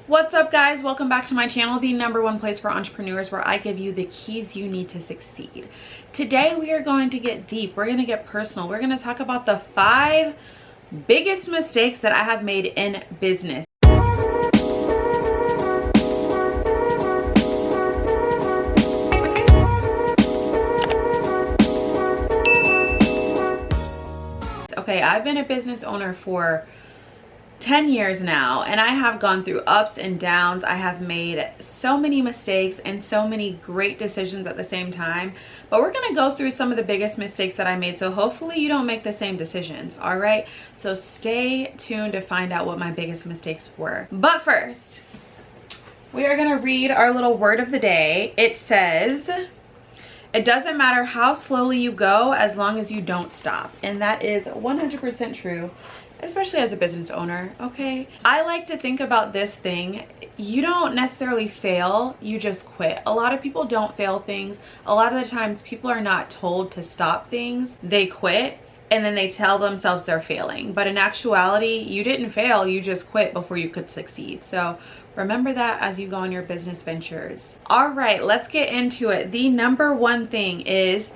What's up, guys? Welcome back to my channel, the #1 place for entrepreneurs, where I give you the keys you need to succeed. Today we are going to get deep. We're going to get personal. We're going to talk about the 5 biggest mistakes that I have made in business. Okay, I've been a business owner for 10 years now, and I have gone through ups and downs. I have made so many mistakes and so many great decisions at the same time, but we're going to go through some of the biggest mistakes that I made, so hopefully you don't make the same decisions. All right, so stay tuned to find out what my biggest mistakes were. But first, we are going to read our little word of the day. It says, it doesn't matter how slowly you go as long as you don't stop. And that is 100% true, especially as a business owner. Okay, I like to think about this thing: you don't necessarily fail, you just quit. A lot of people don't fail things. A lot of the times people are not told to stop things, they quit and then they tell themselves they're failing, but in actuality you didn't fail, you just quit before you could succeed. So remember that as you go on your business ventures. All right, let's get into it. The #1 thing is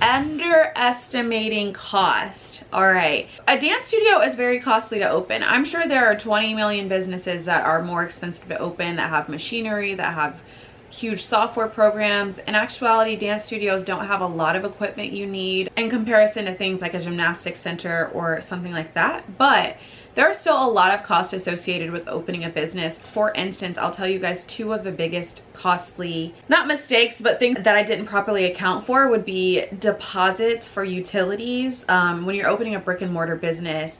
underestimating cost. All right, a dance studio is very costly to open. I'm sure there are 20 million businesses that are more expensive to open, that have machinery, that have huge software programs. In actuality, dance studios don't have a lot of equipment you need in comparison to things like a gymnastics center or something like that, but there are still a lot of costs associated with opening a business. For instance, I'll tell you guys 2 of the biggest costly, not mistakes, but things that I didn't properly account for would be deposits for utilities. When you're opening a brick and mortar business,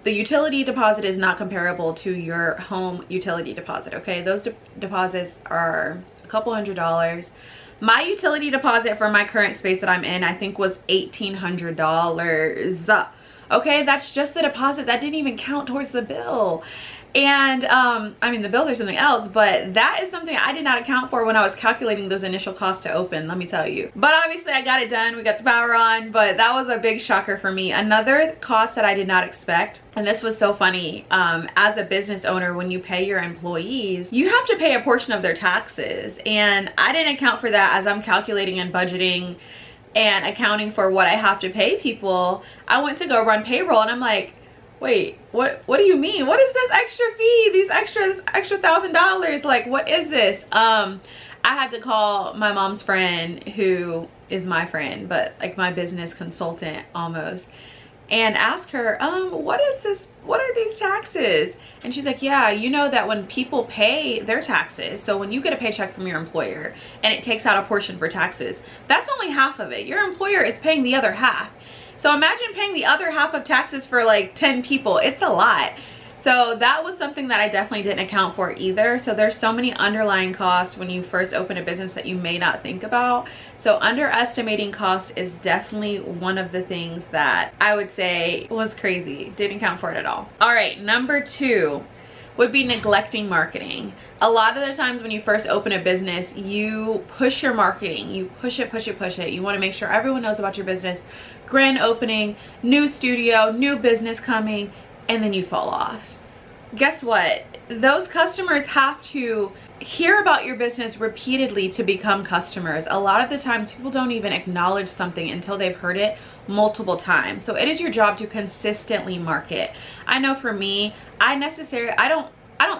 the utility deposit is not comparable to your home utility deposit, okay? Those deposits are a couple $100s. My utility deposit for my current space that I'm in, I think, was $1,800. Okay, that's just the deposit. That didn't even count towards the bill. And I mean, the bills are something else, but that is something I did not account for when I was calculating those initial costs to open, let me tell you. But obviously I got it done, we got the power on, but that was a big shocker for me. Another cost that I did not expect, and this was so funny, as a business owner, when you pay your employees, you have to pay a portion of their taxes. And I didn't account for that as I'm calculating and budgeting and accounting for what I have to pay people. I went to go run payroll and I'm like, wait, what do you mean? What is this extra fee? This extra $1,000? Like, what is this? I had to call my mom's friend, who is my friend, but like my business consultant almost, and ask her, what is this? What are these taxes? And she's like, yeah, you know that when people pay their taxes, so when you get a paycheck from your employer and it takes out a portion for taxes, that's only half of it. Your employer is paying the other half. So imagine paying the other half of taxes for like 10 people. It's a lot. So that was something that I definitely didn't account for either. So there's so many underlying costs when you first open a business that you may not think about. So underestimating cost is definitely one of the things that I would say was crazy. Didn't account for it at all. All right, #2 would be neglecting marketing. A lot of the times when you first open a business, you push your marketing. You push it. You want to make sure everyone knows about your business. Grand opening, new studio, new business coming, and then you fall off. Guess what? Those customers have to hear about your business repeatedly to become customers. A lot of the times people don't even acknowledge something until they've heard it multiple times. So it is your job to consistently market. I know for me, I don't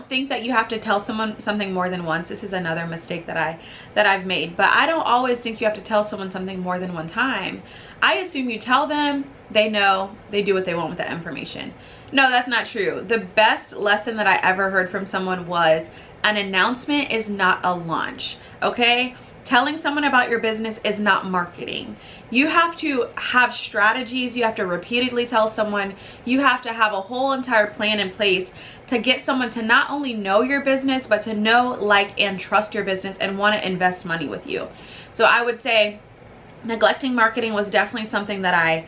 think that you have to tell someone something more than once. This is another mistake that I've made, but I don't always think you have to tell someone something more than one time. I assume you tell them, they know, they do what they want with that information. No, that's not true. The best lesson that I ever heard from someone was, an announcement is not a launch, okay? Telling someone about your business is not marketing. You have to have strategies. You have to repeatedly tell someone. You have to have a whole entire plan in place to get someone to not only know your business, but to know, like, and trust your business and want to invest money with you. So I would say neglecting marketing was definitely something that I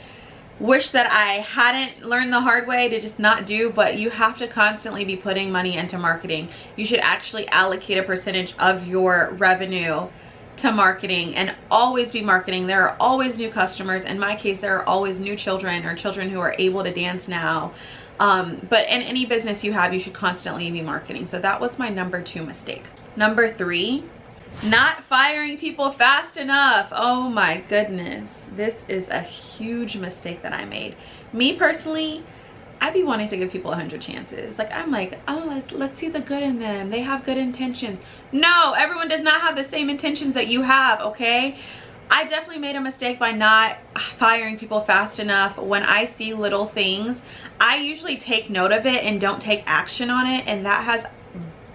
wish that I hadn't learned the hard way to just not do, but you have to constantly be putting money into marketing. You should actually allocate a percentage of your revenue to marketing and always be marketing. There are always new customers. In my case, there are always new children or children who are able to dance now. But in any business you have, you should constantly be marketing. So that was my number 2 mistake. Number 3, not firing people fast enough. Oh my goodness. This is a huge mistake that I made. Me personally, I'd be wanting to give people 100 chances. Like, I'm like, oh, let's see the good in them. They have good intentions. No, everyone does not have the same intentions that you have, okay? I definitely made a mistake by not firing people fast enough. When I see little things, I usually take note of it and don't take action on it, and that has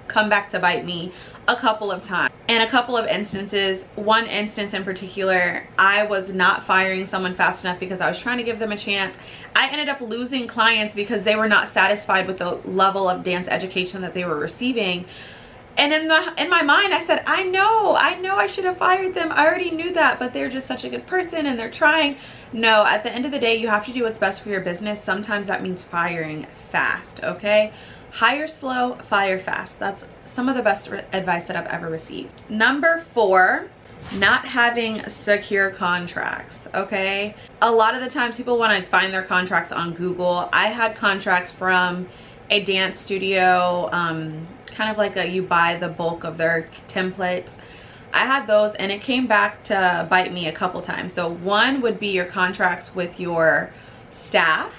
come back to bite me a couple of times. In a couple of instances, one instance in particular, I was not firing someone fast enough because I was trying to give them a chance. I ended up losing clients because they were not satisfied with the level of dance education that they were receiving. And in my mind, I said, I know I should have fired them. I already knew that, but they're just such a good person and they're trying. No, at the end of the day, you have to do what's best for your business. Sometimes that means firing fast, okay? Hire slow, fire fast. That's some of the best advice that I've ever received. Number 4, not having secure contracts, okay? A lot of the times people want to find their contracts on Google. I had contracts from a dance studio, kind of like you buy the bulk of their templates. I had those and it came back to bite me a couple times. So one would be your contracts with your staff.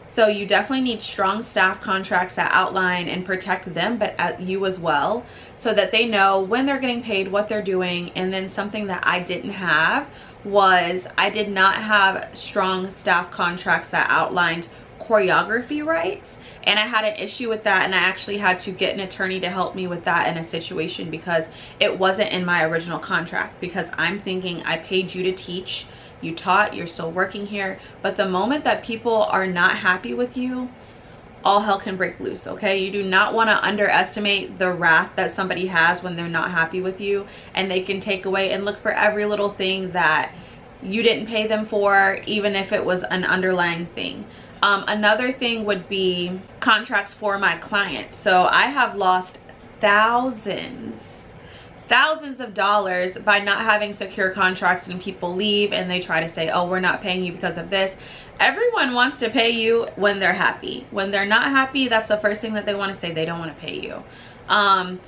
So you definitely need strong staff contracts that outline and protect them, but you as well, so that they know when they're getting paid, what they're doing. And then something that I didn't have was I did not have strong staff contracts that outlined choreography rights. And I had an issue with that, and I actually had to get an attorney to help me with that in a situation because it wasn't in my original contract. Because I'm thinking, I paid you to teach, you taught, you're still working here. But the moment that people are not happy with you, all hell can break loose, okay? You do not want to underestimate the wrath that somebody has when they're not happy with you, and they can take away and look for every little thing that you didn't pay them for, even if it was an underlying thing. Another thing would be contracts for my clients. So I have lost thousands of dollars by not having secure contracts, and people leave and they try to say, oh, we're not paying you because of this. Everyone wants to pay you when they're happy. When they're not happy, that's the first thing that they want to say. They don't want to pay you. And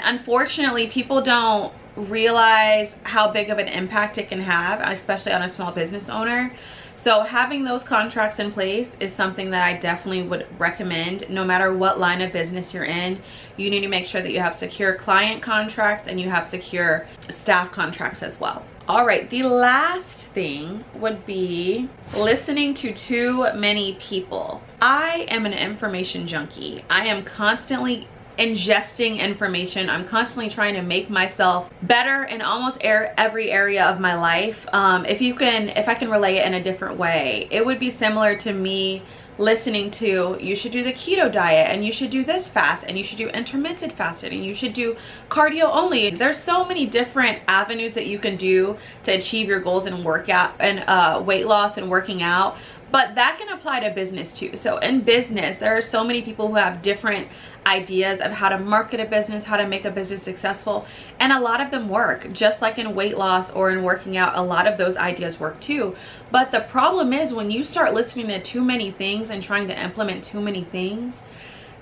unfortunately, people don't realize how big of an impact it can have, especially on a small business owner. So having those contracts in place is something that I definitely would recommend. No matter what line of business you're in, you need to make sure that you have secure client contracts and you have secure staff contracts as well. All right, the last thing would be listening to too many people. I am an information junkie. I am constantly ingesting information. I'm constantly trying to make myself better in almost every area of my life. If I can relay it in a different way, it would be similar to me listening to, you should do the keto diet, and you should do this fast, and you should do intermittent fasting, and you should do cardio only. There's so many different avenues that you can do to achieve your goals and workout and weight loss and working out. But that can apply to business too. So in business, there are so many people who have different ideas of how to market a business, how to make a business successful, and a lot of them work. Just like in weight loss or in working out, a lot of those ideas work too. But the problem is when you start listening to too many things and trying to implement too many things,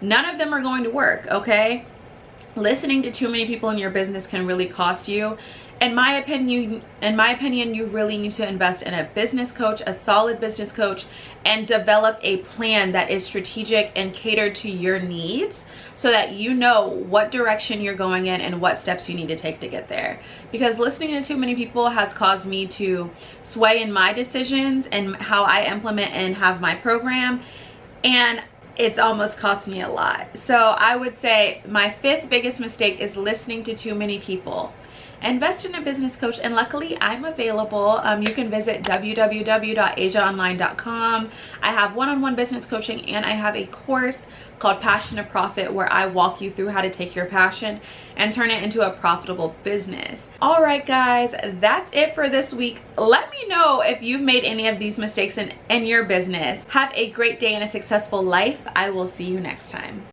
none of them are going to work, okay? Listening to too many people in your business can really cost you. In my opinion, you really need to invest in a business coach, a solid business coach, and develop a plan that is strategic and catered to your needs so that you know what direction you're going in and what steps you need to take to get there. Because listening to too many people has caused me to sway in my decisions and how I implement and have my program, and it's almost cost me a lot. So I would say my 5th biggest mistake is listening to too many people. Invest in a business coach, and luckily I'm available. You can visit www.asiaonline.com. I have one-on-one business coaching, and I have a course called Passion to Profit where I walk you through how to take your passion and turn it into a profitable business. All right, guys, that's it for this week. Let me know if you've made any of these mistakes in your business. Have a great day and a successful life. I will see you next time.